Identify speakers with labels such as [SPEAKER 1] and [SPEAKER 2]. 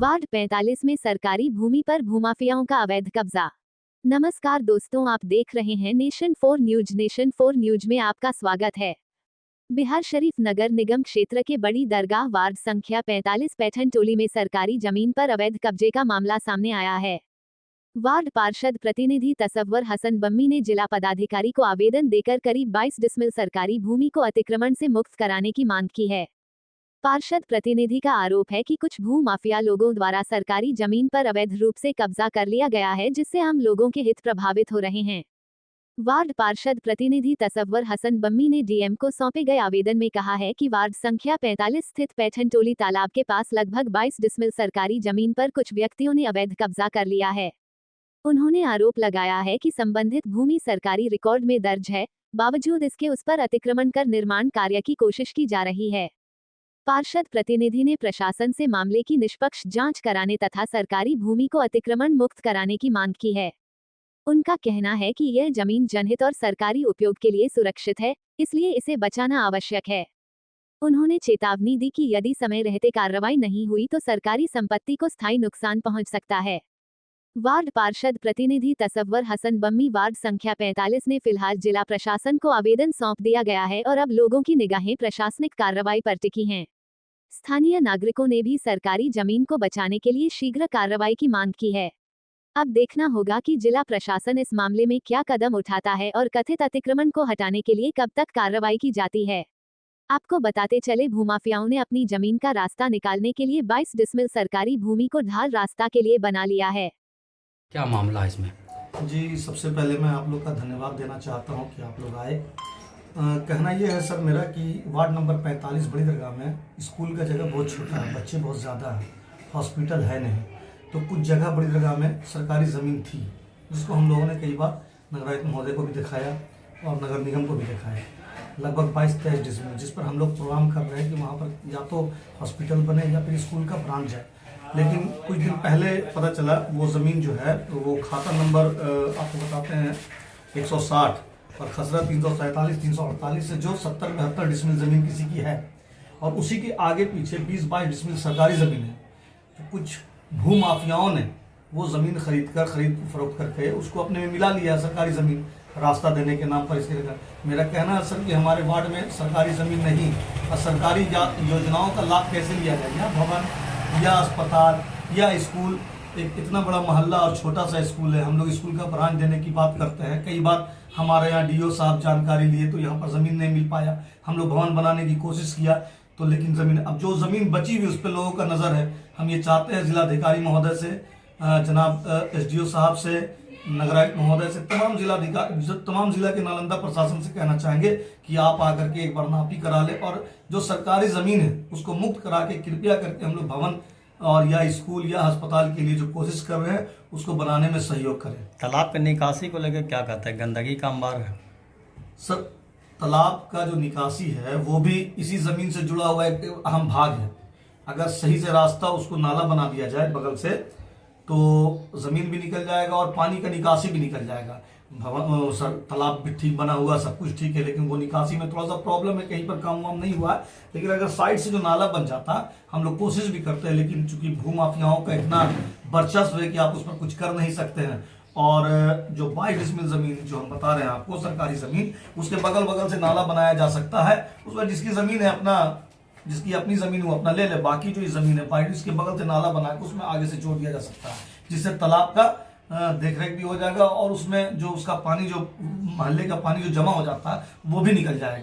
[SPEAKER 1] Ward 45 में सरकारी भूमि पर भूमाफियाओं का अवैध कब्जा। नमस्कार दोस्तों, आप देख रहे हैं नेशन 4 न्यूज। नेशन 4 न्यूज में आपका स्वागत है। बिहार शरीफ नगर निगम क्षेत्र के बड़ी दरगाह वार्ड संख्या 45 पैठन टोली में सरकारी जमीन पर अवैध कब्जे का मामला सामने आया है। वार्ड पार्षद प्रतिनिधि तसव्वर हसन बम्मी ने जिला पदाधिकारी को आवेदन देकर करीब 22 डिसमिल सरकारी भूमि को अतिक्रमण से मुक्त कराने की मांग की है। पार्षद प्रतिनिधि का आरोप है कि कुछ भू माफिया लोगों द्वारा सरकारी जमीन पर अवैध रूप से कब्जा कर लिया गया है, जिससे आम लोगों के हित प्रभावित हो रहे हैं। वार्ड पार्षद प्रतिनिधि तसव्वर हसन बम्मी ने डीएम को सौंपे गए आवेदन में कहा है कि वार्ड संख्या 45 स्थित पैठन टोली तालाब के पास लगभग 22 डिसमिल सरकारी जमीन पर कुछ व्यक्तियों ने अवैध कब्जा कर लिया है। उन्होंने आरोप लगाया है कि संबंधित भूमि सरकारी रिकॉर्ड में दर्ज है, बावजूद इसके उस पर अतिक्रमण कर निर्माण कार्य की कोशिश की जा रही है। पार्षद प्रतिनिधि ने प्रशासन से मामले की निष्पक्ष जांच कराने तथा सरकारी भूमि को अतिक्रमण मुक्त कराने की मांग की है। उनका कहना है कि यह जमीन जनहित और सरकारी उपयोग के लिए सुरक्षित है, इसलिए इसे बचाना आवश्यक है। उन्होंने चेतावनी दी कि यदि समय रहते कार्रवाई नहीं हुई तो सरकारी संपत्ति को स्थायी नुकसान पहुंच सकता है। वार्ड पार्षद प्रतिनिधि तसव्वर हसन बम्मी वार्ड संख्या 45 ने फिलहाल जिला प्रशासन को आवेदन सौंप दिया गया है और अब लोगों की निगाहें प्रशासनिक कार्रवाई पर टिकी हैं। स्थानीय नागरिकों ने भी सरकारी जमीन को बचाने के लिए शीघ्र कार्रवाई की मांग की है। अब देखना होगा कि जिला प्रशासन इस मामले में क्या कदम उठाता है और कथित अतिक्रमण को हटाने के लिए कब तक कार्रवाई की जाती है। आपको बताते चले, भूमाफियाओं ने अपनी जमीन का रास्ता निकालने के लिए 22 डिसमिल सरकारी भूमि को ढाल रास्ता के लिए बना लिया है।
[SPEAKER 2] क्या मामला है इसमें?
[SPEAKER 3] जी, सबसे पहले मैं आप लोग का धन्यवाद देना चाहता हूं कि आप लोग आए। कहना यह है सर मेरा कि वार्ड नंबर 45 बड़ी दरगाह में स्कूल का जगह बहुत छोटा है, बच्चे बहुत ज़्यादा हैं, हॉस्पिटल है नहीं, तो कुछ जगह बड़ी दरगाह में सरकारी ज़मीन थी, जिसको हम लोगों ने कई बार नगरायुक्त महोदय को भी दिखाया और नगर निगम को भी दिखाया। लगभग 22-23 डिसमिल, जिस पर हम लोग प्रोग्राम कर रहे हैं कि वहाँ पर या तो हॉस्पिटल बने या फिर स्कूल का ब्रांच है। लेकिन कुछ दिन पहले पता चला वो ज़मीन जो है वो खाता नंबर आपको बताते हैं 160 और खसरा 347, 348 से जो 70-72 डिसमिल ज़मीन किसी की है, और उसी के आगे पीछे 20-22 डिसमिल सरकारी ज़मीन है। तो कुछ भू माफियाओं ने वो ज़मीन खरीद फरोख्त करके उसको अपने में मिला लिया, सरकारी ज़मीन रास्ता देने के नाम पर। इसके लिए मेरा कहना है सर कि हमारे वार्ड में सरकारी ज़मीन नहीं और सरकारी योजनाओं का लाभ कैसे लिया जाए, या भवन या अस्पताल या स्कूल। एक इतना बड़ा मोहल्ला और छोटा सा स्कूल है, हम लोग स्कूल का ब्रांच देने की बात करते हैं। कई बार हमारे यहाँ डीओ साहब जानकारी लिए तो यहाँ पर ज़मीन नहीं मिल पाया, हम लोग भवन बनाने की कोशिश किया तो लेकिन ज़मीन, अब जो ज़मीन बची हुई उस पर लोगों का नज़र है। हम ये चाहते हैं जिलाधिकारी महोदय से, जनाब एसडीओ साहब से, नगरायुक्त महोदय से, तमाम जिला के नालंदा प्रशासन से कहना चाहेंगे कि आप आकर के एक बार नापी करा ले और जो सरकारी ज़मीन है उसको मुक्त करा के कृपया करके हम लोग भवन और या स्कूल या अस्पताल के लिए जो कोशिश कर रहे हैं उसको बनाने में सहयोग करें।
[SPEAKER 2] तालाब पे निकासी को लेकर क्या कहते हैं? गंदगी का अंबार है
[SPEAKER 3] सर। तालाब का जो निकासी है वो भी इसी ज़मीन से जुड़ा हुआ एक अहम भाग है। अगर सही से रास्ता उसको नाला बना दिया जाए बगल से तो ज़मीन भी निकल जाएगा और पानी का निकासी भी निकल जाएगा। भवन सर तालाब भी ठीक बना हुआ, सब कुछ ठीक है, लेकिन वो निकासी में थोड़ा सा प्रॉब्लम है, कहीं पर काम वाम नहीं हुआ है। लेकिन अगर साइड से जो नाला बन जाता, हम लोग कोशिश भी करते हैं, लेकिन चूंकि भू माफियाओं का इतना वर्चस्व है कि आप उस पर कुछ कर नहीं सकते हैं। और जो 22 डिसमिल ज़मीन जो हम बता रहे हैं आपको सरकारी ज़मीन, उसके बगल से नाला बनाया जा सकता है। उसमें जिसकी ज़मीन है अपना, जिसकी अपनी ज़मीन वो अपना ले ले, बाकी जो ज़मीन है 22 इसके बगल से नाला बना के उसमें आगे से जोड़ दिया जा सकता है, जिससे तालाब का देखरेख भी हो जाएगा और उसमें जो उसका पानी, जो मोहल्ले का पानी जो जमा हो जाता है वो भी निकल जाएगा।